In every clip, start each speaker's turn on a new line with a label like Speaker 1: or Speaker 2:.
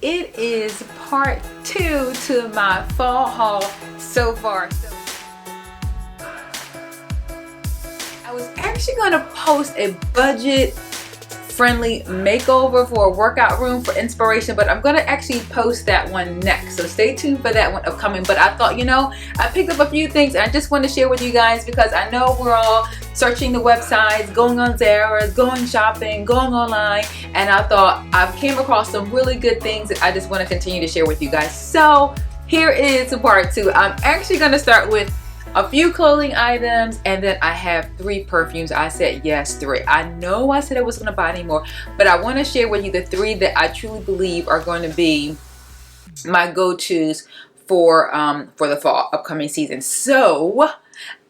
Speaker 1: It is part 2 to my fall haul so far. I was actually going to post a budget friendly makeover for a workout room for inspiration, but I'm going to actually post that one next, so stay tuned for that one upcoming. But I thought, you know, I picked up a few things and I just want to share with you guys because I know we're all searching the websites, going on Zara, going shopping, going online, and I thought I came across some really good things that I just want to continue to share with you guys. So here is part 2. I'm actually going to start with a few clothing items, and then I have 3 perfumes. I said yes, 3. I know I said I wasn't going to buy any more, but I want to share with you the 3 that I truly believe are going to be my go-tos for the fall upcoming season. So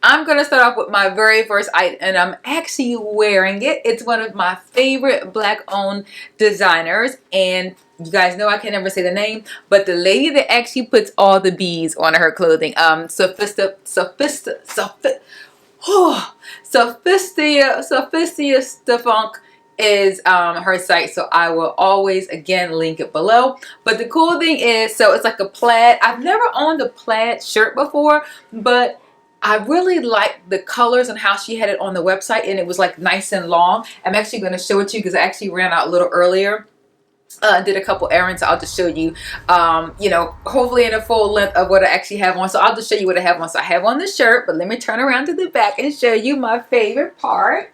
Speaker 1: I'm going to start off with my very first item, and I'm actually wearing it. It's one of my favorite black-owned designers, and you guys know I can never say the name, but the lady that actually puts all the bees on her clothing, sofiastafunk is her site, so I will always again link it below. But the cool thing is, so it's like a plaid. I've never owned a plaid shirt before, but I really liked the colors and how she had it on the website, and it was like nice and long. I'm actually going to show it to you because I actually ran out a little earlier. Did a couple errands, so I'll just show you, you know, hopefully in a full length of what I actually have on. So I'll just show you what I have on. So I have on the shirt, but let me turn around to the back and show you my favorite part.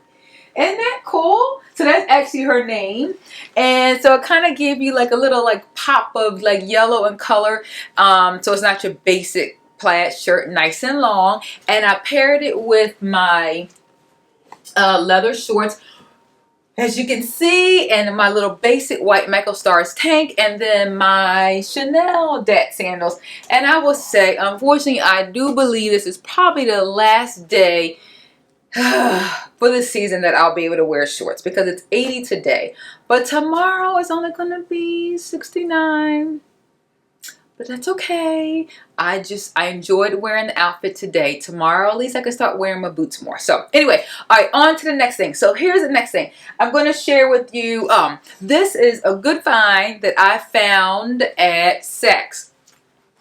Speaker 1: Isn't that cool? So that's actually her name, and so it kind of gave you like a little like pop of like yellow and color. So it's not your basic plaid shirt, nice and long, and I paired it with my leather shorts, as you can see, and my little basic white Michael Stars tank, and then my Chanel Dat sandals. And I will say, unfortunately, I do believe this is probably the last day for the season that I'll be able to wear shorts, because it's 80 today, but tomorrow is only going to be 69. But that's okay. I enjoyed wearing the outfit today. Tomorrow, at least I can start wearing my boots more. So anyway, all right, on to the next thing. So here's the next thing. I'm going to share with you. This is a good find that I found at Saks.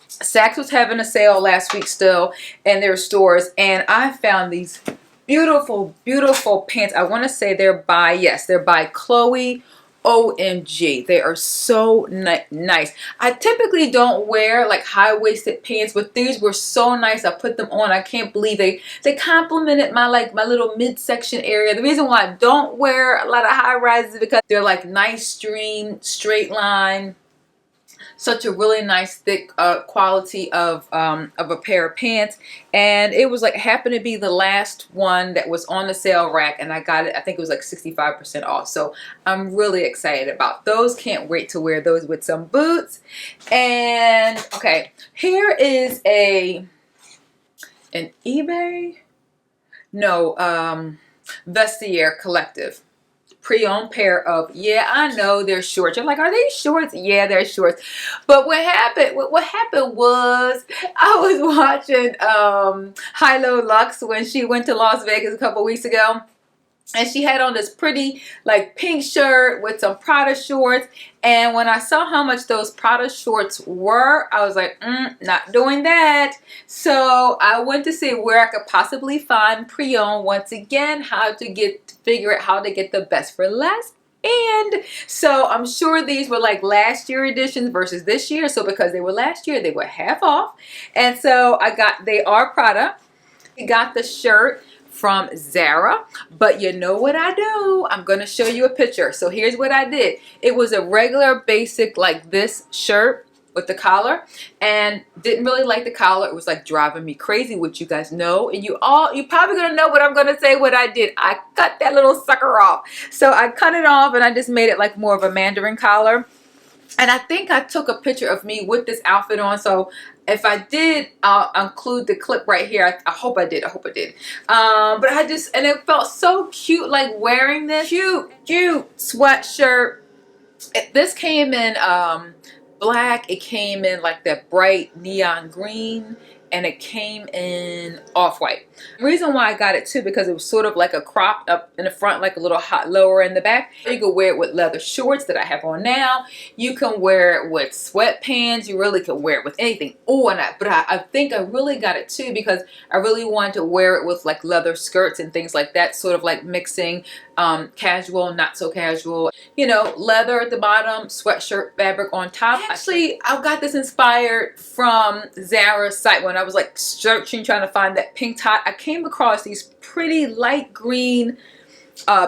Speaker 1: Saks was having a sale last week still in their stores, and I found these beautiful, beautiful pants. I want to say they're by Chloe. OMG, they are so nice. I typically don't wear like high-waisted pants, but these were so nice. I put them on. I can't believe they complimented my little midsection area. The reason why I don't wear a lot of high rises is because they're like nice stream, straight line. Such a really nice thick quality of a pair of pants, and it was like happened to be the last one that was on the sale rack, and I got it, I think it was like 65% off. So I'm really excited about those. Can't wait to wear those with some boots. And okay, here is an eBay, no, Vestiaire Collective pre-owned pair of, yeah, I know they're shorts. You're like, are they shorts? Yeah, they're shorts. But what happened was I was watching Hilo Lux when she went to Las Vegas a couple weeks ago, and she had on this pretty like pink shirt with some Prada shorts. And when I saw how much those Prada shorts were, I was like, not doing that. So I went to see where I could possibly find pre-owned, once again, figure out how to get the best for less. And so I'm sure these were like last year editions versus this year. So because they were last year, they were half off. And so they are Prada. I got the shirt from Zara, but you know what I do? I'm gonna show you a picture. So here's what I did. It was a regular basic like this shirt with the collar, and didn't really like the collar. It was like driving me crazy, which you guys know, and you probably gonna know what I'm gonna say. What I did, I cut that little sucker off. So I cut it off and I just made it like more of a mandarin collar. And I think I took a picture of me with this outfit on. So if I did, I'll include the clip right here. I hope I did. But and it felt so cute, like wearing this cute sweatshirt. This came in black. It came in like that bright neon green. and it came in off-white. The reason why I got it too, because it was sort of like a cropped up in the front, like a little hot lower in the back. You can wear it with leather shorts that I have on now. You can wear it with sweatpants. You really can wear it with anything. Oh, and I think I really got it too because I really wanted to wear it with like leather skirts and things like that, sort of like mixing casual, not so casual. You know, leather at the bottom, sweatshirt fabric on top. Actually, I got this inspired from Zara's site when I was like searching, trying to find that pink top. I came across these pretty light green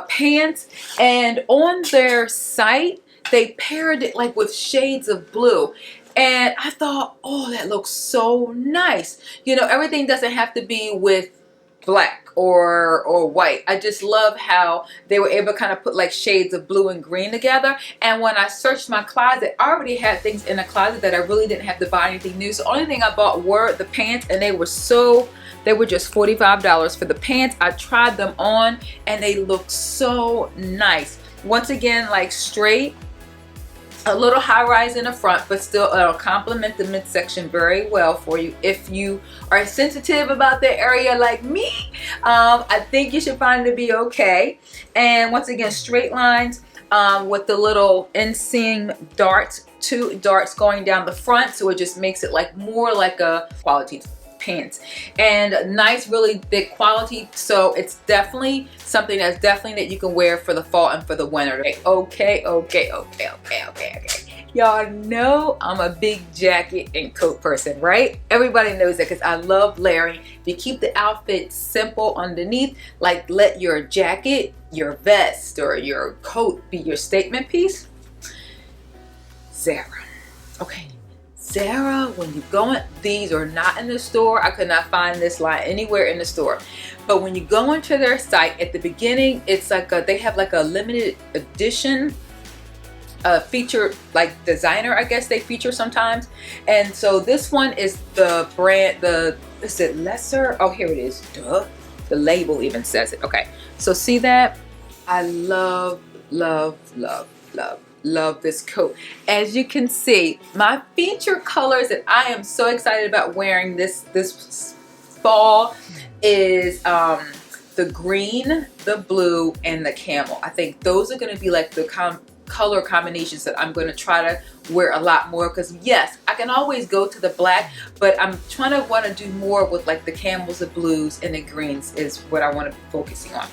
Speaker 1: pants, and on their site they paired it like with shades of blue, and I thought, oh, that looks so nice. You know, everything doesn't have to be with black or white. I just love how they were able to kind of put like shades of blue and green together. And when I searched my closet, I already had things in the closet that I really didn't have to buy anything new. So the only thing I bought were the pants, and they were just $45 for the pants. I tried them on and they look so nice. Once again, like straight, a little high rise in the front, but still it'll complement the midsection very well for you. If you are sensitive about that area like me, I think you should find it to be okay. And once again, straight lines with the little inseam darts, 2 darts going down the front, so it just makes it like more like a quality pants, and nice, really thick quality. So it's definitely something that's definitely that you can wear for the fall and for the winter. Okay. Y'all know I'm a big jacket and coat person, right? Everybody knows that because I love layering. You keep the outfit simple underneath, like let your jacket, your vest, or your coat be your statement piece. Zara. Okay. Zara, when you go in, these are not in the store. I could not find this line anywhere in the store. But when you go into their site, at the beginning, it's like they have like a limited edition feature, like designer, I guess they feature sometimes. And so this one is the brand, is it lesser? Oh, here it is. Duh. The label even says it. Okay. So see that? I love this coat. As you can see, my feature colors that I am so excited about wearing this fall is the green, the blue, and the camel. I think those are going to be like the color combinations that I'm going to try to wear a lot more, because yes, I can always go to the black, but I'm trying to want to do more with like the camels, the blues, and the greens is what I want to be focusing on.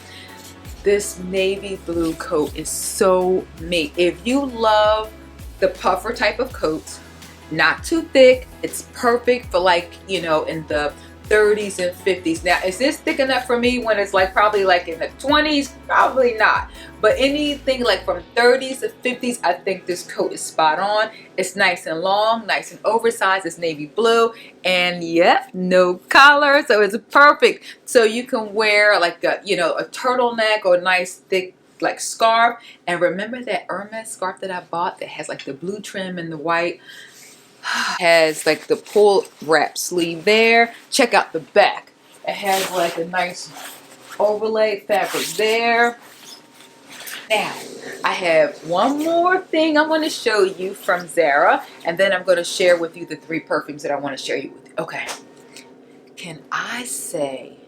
Speaker 1: This navy blue coat is so me. If you love the puffer type of coats, not too thick, it's perfect for like, you know, in the 30s and 50s. Now, is this thick enough for me when it's like probably like in the 20s? Probably not. But anything like from 30s to 50s, I think this coat is spot on. It's nice and long, nice and oversized. It's navy blue, and yep, no collar, so it's perfect. So you can wear like a, you know, a turtleneck or a nice thick like scarf. And remember that Hermes scarf that I bought that has like the blue trim and the white? Has like the pull wrap sleeve there. Check out the back. It has like a nice overlay fabric there. Now, I have one more thing I want to show you from Zara, and then I'm going to share with you the 3 perfumes that I want to share you with. Okay. Can I say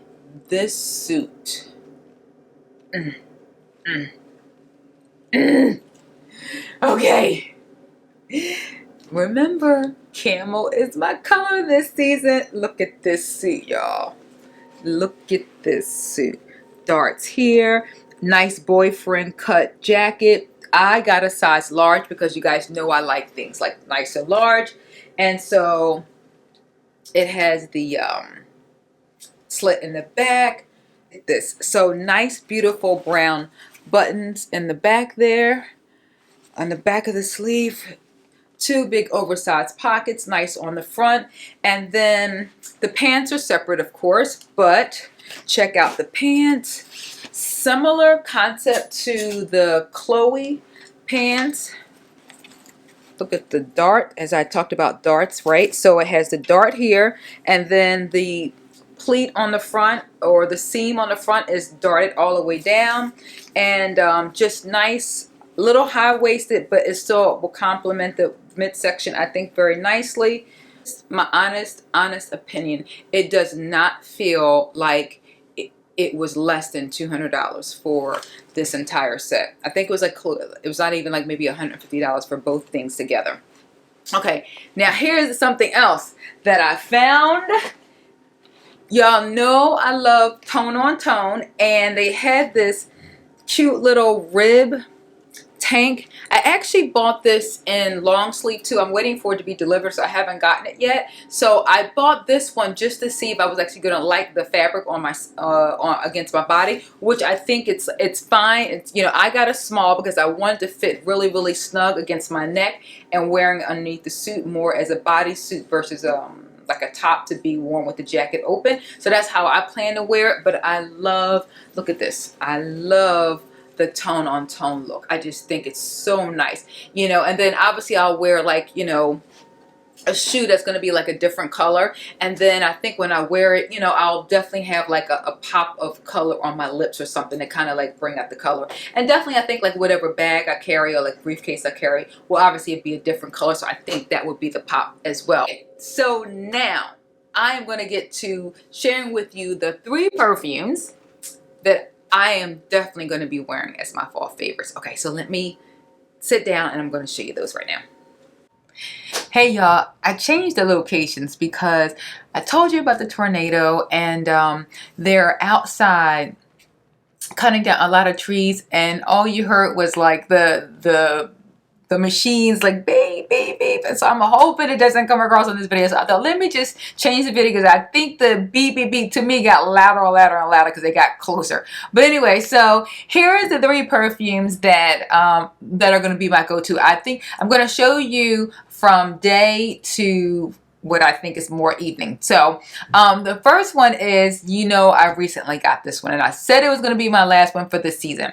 Speaker 1: this suit? Okay. Remember, camel is my color this season. Look at this suit, y'all. Look at this suit. Darts here. Nice boyfriend cut jacket. I got a size large because you guys know I like things like nice and large. And so it has the slit in the back. This. So nice, beautiful brown buttons in the back there. On the back of the sleeve. 2 big oversized pockets, nice on the front. And then the pants are separate, of course, but check out the pants. Similar concept to the Chloe pants. Look at the dart, as I talked about darts, right? So it has the dart here, and then the pleat on the front, or the seam on the front, is darted all the way down. And just nice, little high-waisted, but it still will complement the midsection, I think, very nicely. My honest opinion, it does not feel like it was less than $200 for this entire set. I think it was like, it was not even like maybe $150 for both things together. Okay, now here's something else that I found. Y'all know I love tone on tone, and they had this cute little rib tank. I actually bought this in long sleeve too. I'm waiting for it to be delivered, so I haven't gotten it yet. So I bought this one just to see if I was actually going to like the fabric on my against my body, which I think it's fine. It's, you know, I got a small because I wanted to fit really snug against my neck and wearing it underneath the suit more as a bodysuit versus like a top to be worn with the jacket open. So that's how I plan to wear it. But I love, look at this, I love the tone on tone look. I just think it's so nice, you know. And then obviously I'll wear, like, you know, a shoe that's going to be like a different color, and then I think when I wear it, you know, I'll definitely have like a pop of color on my lips or something to kind of like bring out the color. And definitely I think like whatever bag I carry or like briefcase I carry will obviously be a different color, so I think that would be the pop as well. So now I am going to get to sharing with you the 3 perfumes that I am definitely going to be wearing as my fall favorites. Okay, so let me sit down and I'm going to show you those right now. Hey y'all, I changed the locations because I told you about the tornado, and they're outside cutting down a lot of trees, and all you heard was like the machines like beep beep beep. And so I'm hoping it doesn't come across on this video, so I thought let me just change the video because I think the beep beep beep to me got louder and louder and louder because they got closer. But anyway, so here is the 3 perfumes that that are going to be my go-to. I think I'm going to show you from day to what I think is more evening. So the first one is, you know, I recently got this one and I said it was going to be my last one for the season.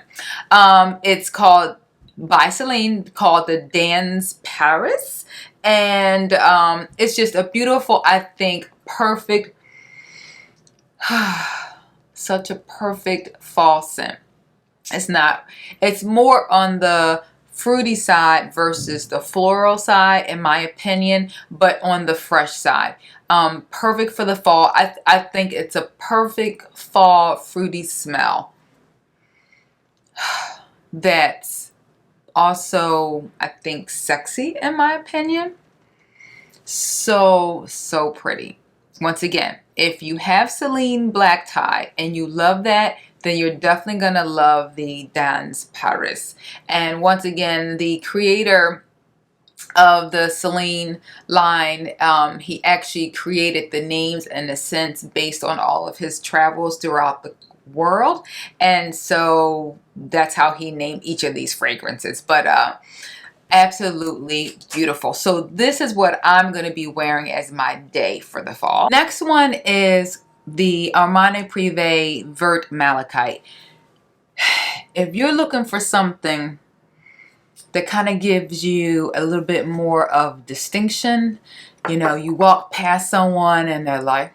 Speaker 1: It's called by Celine, called the Dance Paris, and it's just a beautiful, I think, perfect, such a perfect fall scent. It's more on the fruity side versus the floral side, in my opinion, but on the fresh side. Perfect for the fall. I think it's a perfect fall fruity smell that's also, I think, sexy, in my opinion. So pretty. Once again, if you have Celine black tie and you love that, then you're definitely gonna love the Dance Paris. And once again, the creator of the Celine line, he actually created the names and the scents based on all of his travels throughout the world, and so that's how he named each of these fragrances. But absolutely beautiful. So this is what I'm going to be wearing as my day for the fall. Next one is the Armani Prive Vert Malachite. If you're looking for something that kind of gives you a little bit more of distinction, you know, you walk past someone and they're like,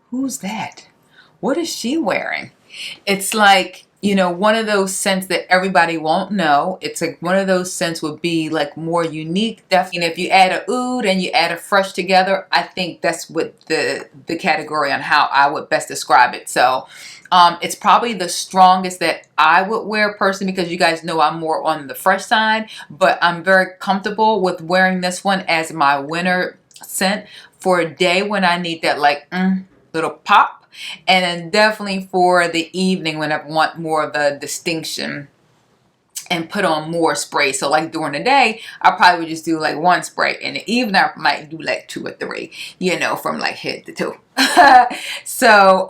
Speaker 1: who's that? What is she wearing? It's like, you know, one of those scents that everybody won't know. It's like one of those scents would be like more unique. Definitely, if you add a oud and you add a fresh together, I think that's what the category on how I would best describe it. So it's probably the strongest that I would wear personally, because you guys know I'm more on the fresh side, but I'm very comfortable with wearing this one as my winter scent for a day when I need that like little pop. And then definitely for the evening when I want more of a distinction and put on more spray. So like during the day, I probably would just do like 1 spray. In the evening, I might do like 2 or 3, you know, from like head to toe. So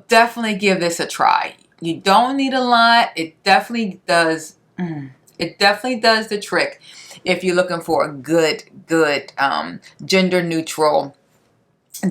Speaker 1: definitely give this a try. You don't need a lot. It definitely does. It definitely does the trick if you're looking for a good gender neutral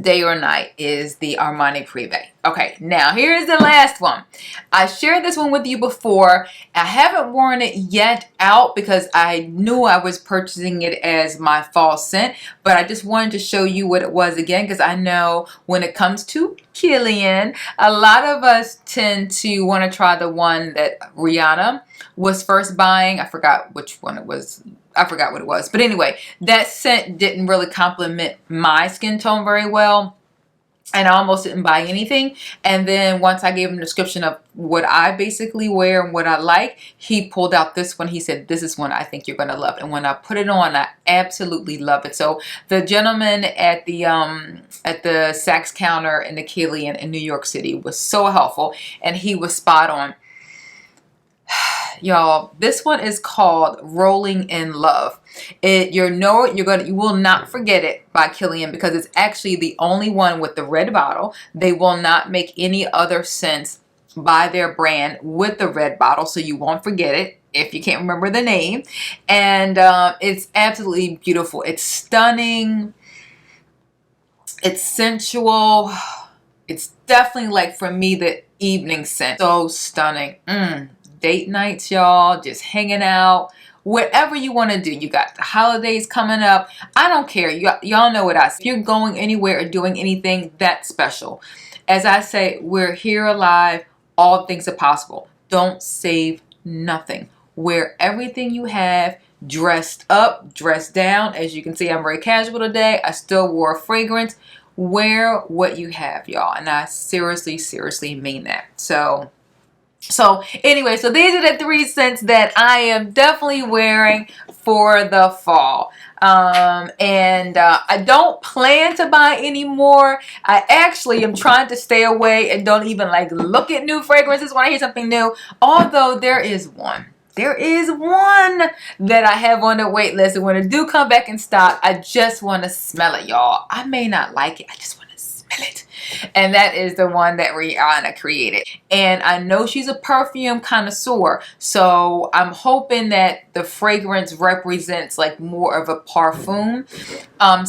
Speaker 1: day or night, is the Armani Prive. Okay, now here's the last one. I shared this one with you before. I haven't worn it yet out because I knew I was purchasing it as my fall scent, but I just wanted to show you what it was again, because I know when it comes to Kilian, a lot of us tend to want to try the one that Rihanna was first buying. I forgot which one it was. I forgot what it was. But anyway, that scent didn't really complement my skin tone very well. And I almost didn't buy anything. And then once I gave him a description of what I basically wear and what I like, he pulled out this one. He said, this is one I think you're going to love. And when I put it on, I absolutely love it. So the gentleman at the Saks counter in the Kilian in New York City was so helpful. And he was spot on. Y'all, this one is called Rolling in Love. You will not forget it by Kilian, because it's actually the only one with the red bottle. They will not make any other scents by their brand with the red bottle, so you won't forget it if you can't remember the name. And it's absolutely beautiful. It's stunning. It's sensual. It's definitely, like, for me, the evening scent. So stunning. Date nights, y'all, just hanging out, whatever you want to do. You got the holidays coming up. I don't care. Y'all know what I say. If you're going anywhere or doing anything, that's special. As I say, we're here alive. All things are possible. Don't save nothing. Wear everything you have, dressed up, dressed down. As you can see, I'm very casual today. I still wore a fragrance. Wear what you have, y'all. And I seriously, seriously mean that. So anyway, so these are the 3 scents that I am definitely wearing for the fall. I don't plan to buy any more. I actually am trying to stay away and don't even like look at new fragrances when I hear something new. Although there is one. There is one that I have on the wait list. And when it do come back in stock, I just want to smell it, y'all. I may not like it. I just want to smell it. And that is the one that Rihanna created. And I know she's a perfume connoisseur, so I'm hoping that the fragrance represents like more of a parfum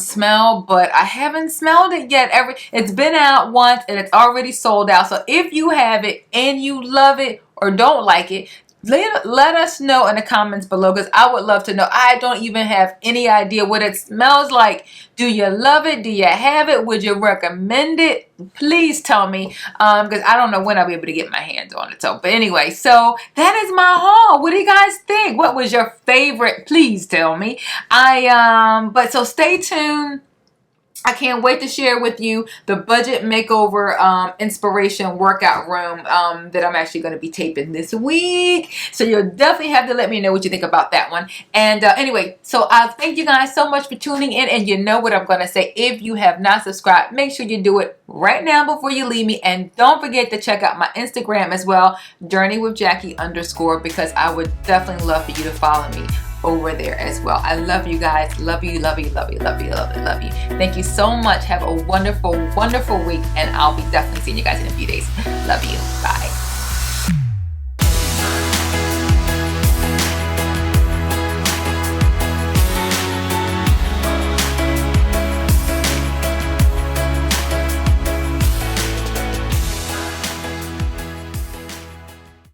Speaker 1: smell, but I haven't smelled it yet. It's been out once and it's already sold out. So if you have it and you love it or don't like it, let us know in the comments below, because I would love to know. I don't even have any idea what it smells like. Do you love it? Do you have it? Would you recommend it? Please tell me, because I don't know when I'll be able to get my hands on it. So, but anyway, so that is my haul. What do you guys think? What was your favorite? Please tell me. But so stay tuned. I can't wait to share with you the budget makeover inspiration workout room that I'm actually going to be taping this week. So you'll definitely have to let me know what you think about that one. And anyway, so I thank you guys so much for tuning in. And you know what I'm going to say. If you have not subscribed, make sure you do it right now before you leave me. And don't forget to check out my Instagram as well, journeywithjackie_, because I would definitely love for you to follow me over there as well. I love you guys. Love you, love you, love you, love you, love you, love you. Thank you so much. Have a wonderful, wonderful week, and I'll be definitely seeing you guys in a few days. Love you. Bye.